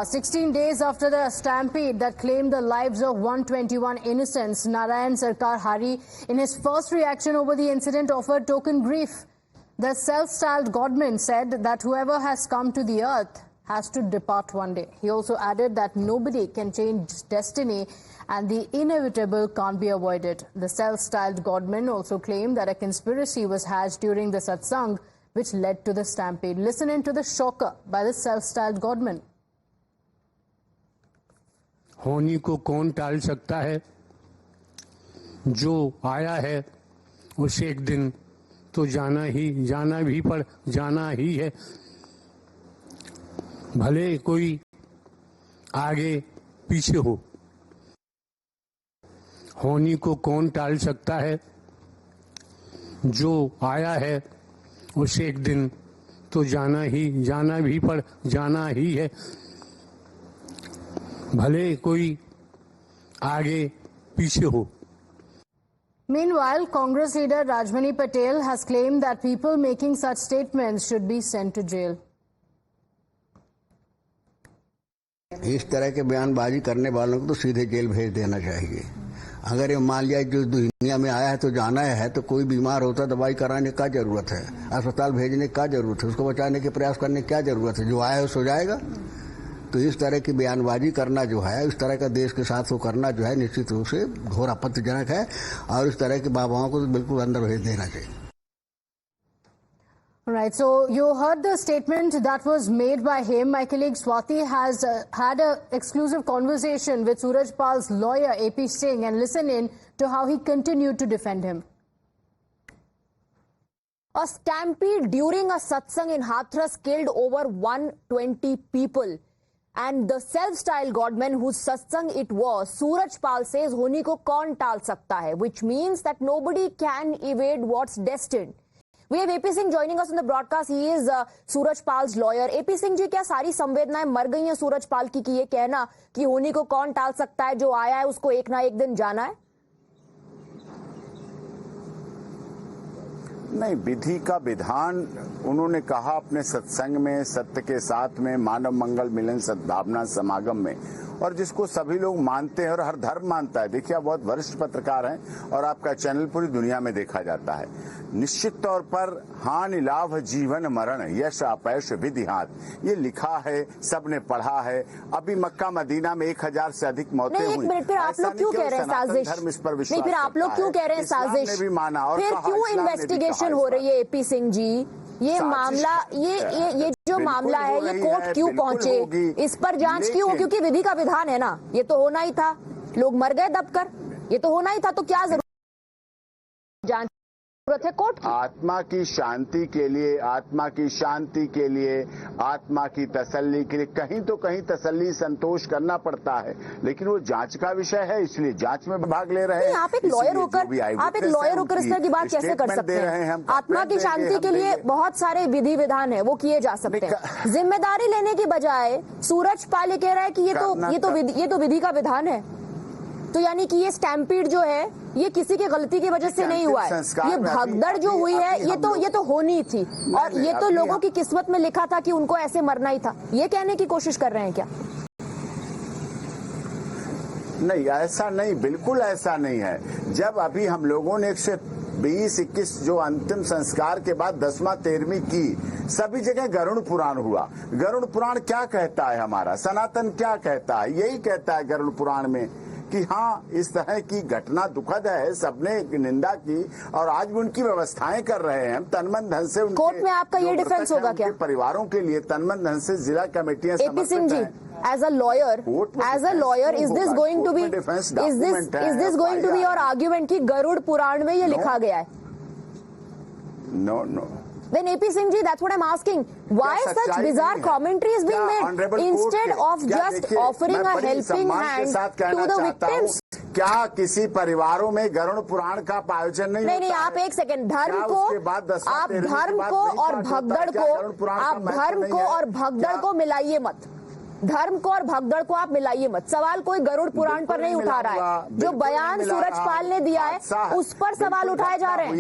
16 days after the stampede that claimed the lives of 121 innocents, Narayan Sarkar Hari, in his first reaction over the incident, offered token grief. The self-styled godman said that whoever has come to the earth has to depart one day. He also added that nobody can change destiny and the inevitable can't be avoided. The self-styled godman also claimed that a conspiracy was hatched during the satsang which led to the stampede. Listen in to the shocker by the self-styled godman. होनी को कौन टाल सकता है? जो आया है उसे एक दिन तो जाना ही है। भले कोई आगे पीछे हो, होनी को कौन टाल सकता है? जो आया है उसे एक दिन तो जाना ही है। भले कोई आगे पीछे हो। Meanwhile, Congress leader Rajmani Patel has claimed that people making such statements should be sent to jail. इस तरह के बयानबाजी करने वालों को तो सीधे जेल भेज देना चाहिए। अगर ये मान लिया जो दुनिया में आया है तो जाना है, तो कोई बीमार होता दवाई कराने का जरूरत है, अस्पताल भेजने का जरूरत है, उसको बचाने के प्रयास करने की क्या जरूरत है? जो आया है सो जाएगा। तो इस तरह की बयानबाजी करना जो है, इस तरह का देश के साथ वो करना जो है, निश्चित रूप से घोर आपत्तिजनक है और इस तरह के बाबाओं को तो बिल्कुल अंदर भेज देना चाहिए। Right, so you heard the statement that was made by him. My colleague Swati has had an exclusive conversation with Suraj Pal's lawyer AP Singh, and listen in to how he continued to defend him. A stampede during a satsang in Hathras killed over 120 people. And the self-styled godman whose satsang it was, Suraj Pal says, "Honi ko kaun tal sakta hai," which means that nobody can evade what's destined. We have AP Singh joining us on the broadcast. He is Suraj Pal's lawyer. AP Singh जी, क्या सारी संवेदनाएं मर गई हैं सूरज पाल की कि ये कहना कि होनी को कौन टाल सकता है, जो आया है उसको एक ना एक दिन जाना है? नहीं, विधि का विधान उन्होंने कहा अपने सत्संग में, सत्य के साथ में, मानव मंगल मिलन सद्भावना समागम में, और जिसको सभी लोग मानते हैं और हर धर्म मानता है। देखिए, आप बहुत वरिष्ठ पत्रकार हैं और आपका चैनल पूरी दुनिया में देखा जाता है। निश्चित तौर पर हानि लाभ जीवन मरण यश अपयश विधि हाथ, ये लिखा है, सबने पढ़ा है। अभी मक्का मदीना में 1000 से अधिक मौतें हुई। फिर आप लोग क्यों कह रहे हैं साजिश? नहीं, फिर आप लोग क्यों कह रहे हैं साजिश? भी माना और फिर क्यों इन्वेस्टिगेशन हो रही है AP सिंह जी? ये मामला, ये जो मामला है, ये कोर्ट क्यों पहुंचे? इस पर जांच क्यों? क्योंकि विधि का विधान है ना, ये तो होना ही था। लोग मर गए दबकर, ये तो होना ही था, तो क्या जरूरत जांच है कोर्ट की? आत्मा की शांति के लिए, आत्मा की शांति के लिए, आत्मा की तसल्ली के लिए कहीं तो कहीं तसल्ली संतोष करना पड़ता है, लेकिन वो जांच का विषय है, इसलिए जांच में भाग ले रहे हैं। आप एक लॉयर होकर इस तरह की बात कैसे कर सकते हैं? आत्मा की शांति के लिए बहुत सारे विधि विधान है, वो किए जा सकते हैं। जिम्मेदारी लेने की बजाय सूरज पाल कह रहा है कि ये तो विधि का विधान है। तो यानी कि ये स्टैम्पीड जो है, ये किसी की गलती की वजह से नहीं हुआ है। ये भगदड़ जो हुई है, ये तो होनी थी, और ये तो लोगों की किस्मत में लिखा था कि उनको ऐसे मरना ही था। ये कहने की कोशिश कर रहे हैं क्या? नहीं, ऐसा नहीं, बिल्कुल ऐसा नहीं है। जब अभी हम लोगों ने 120-21 जो अंतिम संस्कार के बाद 10वां 13वीं की, सभी जगह गरुड़ पुराण हुआ। गरुड़ पुराण क्या कहता है? हमारा सनातन क्या कहता है? यही कहता है गरुड़ पुराण में कि हाँ, इस तरह की घटना दुखद है, सबने निंदा की और आज भी उनकी व्यवस्थाएं कर रहे हैं। तनमन धन से कोर्ट में आपका ये डिफेंस होगा क्या? परिवारों के लिए तनमन धन से जिला कमेटियां AP Singh ji, as a lawyer, is this going to be your argument कि गरुड़ पुराण में ये लिखा गया है? No. Then AP Singh ji, that's what I'm asking. Why such bizarre commentary is being made instead of just offering a helping hand to the victims? क्या किसी परिवारों में गरुड़ पुराण का आयोजन नहीं? आप एक सेकंड, धर्म को और भगदड़ को मिलाइए मत। धर्म को और भगदड़ को आप मिलाइए मत। सवाल कोई गरुड़ पुराण पर नहीं उठा रहा है। जो बयान सूरज पाल ने दिया है, उस पर सवाल उठाए जा रहे हैं।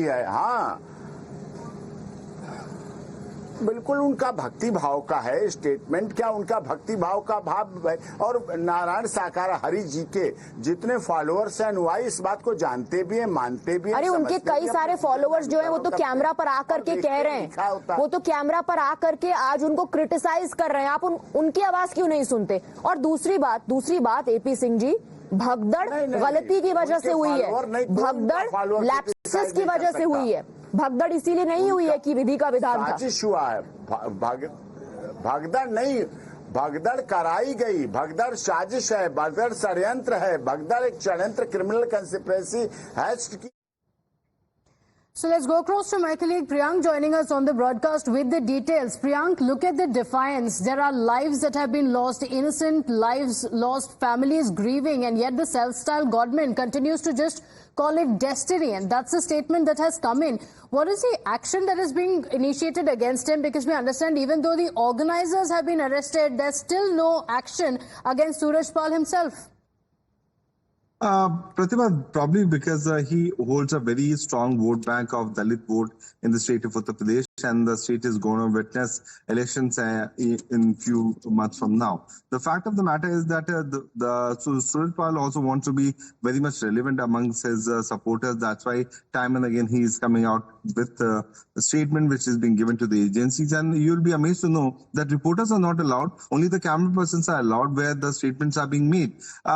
बिल्कुल उनका भक्ति भाव का है स्टेटमेंट, क्या उनका भक्ति भाव का भाव है। और नारायण साकार हरि जी के जितने फॉलोअर्स हैं, अनुयायी इस बात को जानते भी हैं, मानते भी हैं। अरे उनके कई सारे फॉलोअर्स जो हैं वो तो कैमरा पर आकर के कह रहे हैं, वो तो कैमरा पर आकर के आज उनको क्रिटिसाइज कर रहे हैं। आप उनकी आवाज क्यों नहीं सुनते? और दूसरी बात एपी सिंह जी, भगदड़ गलती की वजह से हुई है, भगदड़ लैप्सेस की वजह से हुई है, भगदड़ इसीलिए नहीं हुई है कि विधि का विधान था। साजिश हुआ है, भगदड़ नहीं, भगदड़ कराई गई, भगदड़ साजिश है, भगदड़ षड्यंत्र है, भगदड़ एक षड्यंत्र क्रिमिनल कंस्पिरेसी है। So let's go across to my colleague Priyank joining us on the broadcast with the details. Priyank, look at the defiance. There are lives that have been lost, innocent lives lost, families grieving, and yet the self-styled godman continues to just call it destiny. And that's the statement that has come in. What is the action that is being initiated against him? Because we understand even though the organizers have been arrested, there's still no action against Suraj Pal himself. Pratibha, probably because he holds a very strong vote bank of Dalit vote in the state of Uttar Pradesh, and the state is going to witness elections in few months from now. The fact of the matter is that Suraj Pal also wants to be very much relevant amongst his supporters. That's why time and again he is coming out with a statement which is being given to the agencies, and you'll be amazed to know that reporters are not allowed. Only the camera persons are allowed where the statements are being made.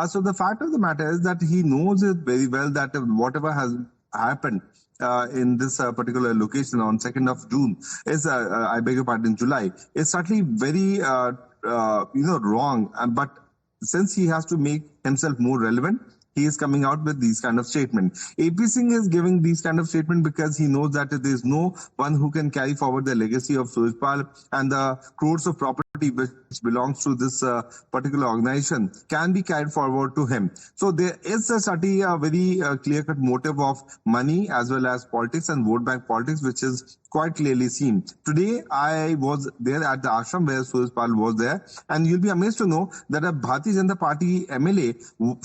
So the fact of the matter is that he knows it very well that whatever has happened in this particular location on 2nd of June is, I beg your pardon, July, is certainly very, wrong. But since he has to make himself more relevant, he is coming out with these kind of statements. AP Singh is giving these kind of statements because he knows that there is no one who can carry forward the legacy of Suraj Pal, and the crores of property which belongs to this particular organization can be carried forward to him. So there is certainly a very clear-cut motive of money as well as politics and vote bank politics, which is quite clearly seen. Today, I was there at the ashram where Suraj Pal was there, and you'll be amazed to know that a Bharatiya Janata Party MLA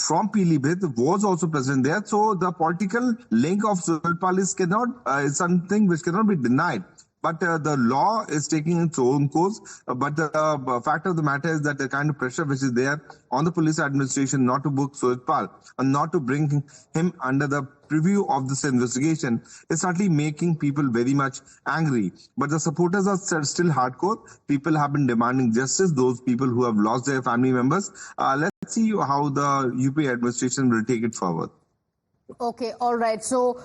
from Pilibhit was also present there. So the political link of Suraj Pal is something which cannot be denied. But the law is taking its own course. But the fact of the matter is that the kind of pressure which is there on the police administration not to book Suraj Pal and not to bring him under the preview of this investigation is certainly making people very much angry. But the supporters are still hardcore. People have been demanding justice, those people who have lost their family members. Let's see how the UP administration will take it forward. Okay, all right. So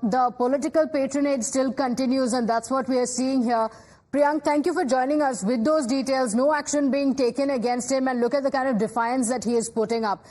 the political patronage still continues, and that's what we are seeing here. Priyank, thank you for joining us with those details. No action being taken against him, and look at the kind of defiance that he is putting up.